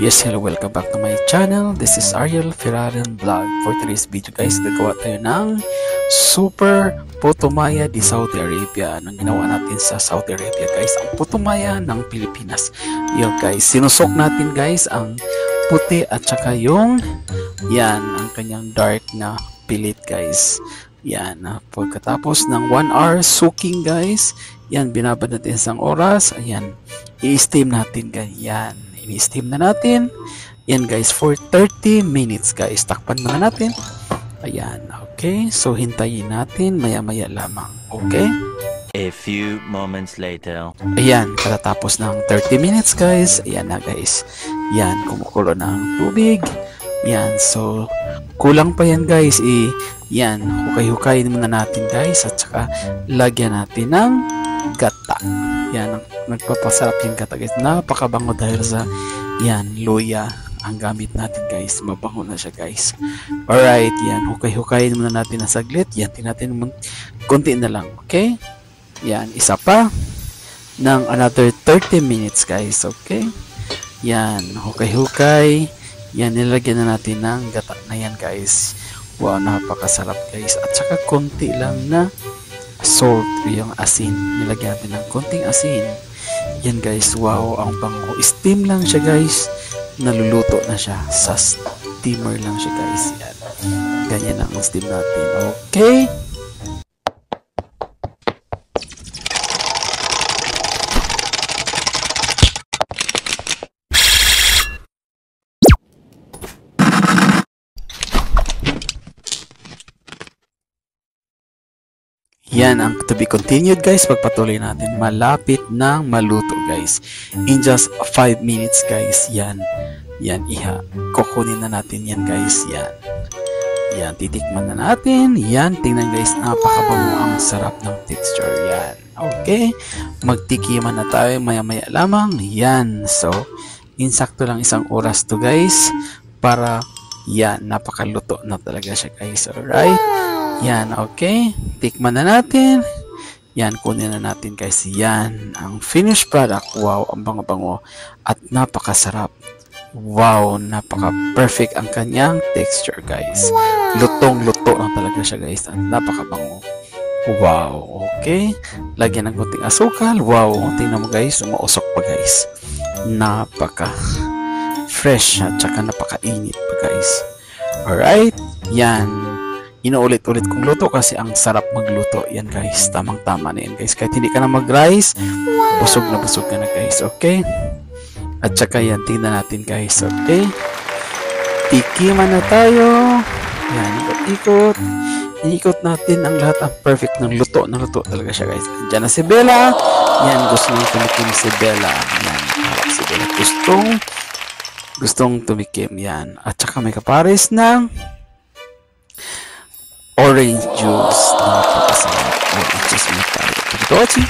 Yes, hello, welcome back to my channel. This is Ariel Ferraran Vlog. For today's video guys, gagawa tayo ng Super Putumaya di Saudi Arabia. Anong ginawa natin sa Saudi Arabia guys? Ang Putumaya ng Pilipinas. Yo guys, sinusok natin guys ang puti at saka yung yan, ang kanyang dark na pilit guys. Yan, pagkatapos ng 1 hour soaking guys, yan, binabad natin isang oras. Ayan, i-steam natin guys. Yan, i-steam na natin. Yan guys, for 30 minutes guys. Takpan muna natin. Ayan, okay. So, hintayin natin maya-maya lamang. Okay? A few moments later. Ayan, katatapos ng 30 minutes guys. Ayan na guys. Yan, kumukulo na ang tubig. Yan, so, kulang pa yan guys. Yan, hukay-hukayin muna natin guys. At saka, lagyan natin ng gata. Yan, nagpapasarap yung gata guys. Napakabango dahil sa, yan, luya ang gamit natin guys. Mabango na siya guys. Alright, yan, hukay-hukayin muna natin na saglit. Yan, tinatin mo, konti na lang, okay? Yan, isa pa ng another 30 minutes guys, okay? Yan, hukay-hukay. Yan, nilagyan na natin ng gata na yan guys. Wow, napakasarap guys. At saka konti lang na salt, yung asin. Nilagyan natin ng konting asin. Yan guys, wow, ang bango. Steam lang siya guys. Naluluto na siya. Sa steamer lang siya guys. Yan. Ganyan ang steam natin. Okay? Yan ang to be continued guys. Pagpatuloy natin. Malapit nang maluto guys. In just 5 minutes guys. Yan. Yan iha. Kukunin na natin yan guys. Yan. Yan. Titikman na natin. Yan. Tingnan guys. Napakabango ang sarap ng texture. Yan. Okay. Magtikiman na tayo maya-maya lamang. Yan. So, insakto lang isang oras to guys. Para yan. Napakaluto na talaga siya guys. Alright. Yan, okay. Tikman na natin. Yan, kunin na natin guys. Yan, ang finished product. Wow, ang bango-bango. At napakasarap. Wow, napaka-perfect ang kanyang texture guys. Lutong-luto lang talaga siya guys. At napakabango. Wow, okay. Lagyan ng konting asukal. Wow, tingnan mo guys. Umausok pa guys. Napaka-fresh at saka napaka-init pa guys. Alright, yan. Inuulit-ulit kong luto kasi ang sarap magluto. Yan guys, tamang-tama na yan guys. Kahit hindi ka na mag-rice, busog ka na guys, okay? At saka yan, tingnan natin guys, okay? Tikiman na tayo. Yan, ikot-ikot. Iikot natin ang lahat. Ang perfect ng luto. Luto talaga siya guys. Diyan na si Bella. Yan, gusto nang tumikim si Bella. Yan, harap si Bella. Gustong tumikim. Yan. At saka may kapares ng orange juice. Napakasarap. Orange juice mo tayo. Thank you for watching.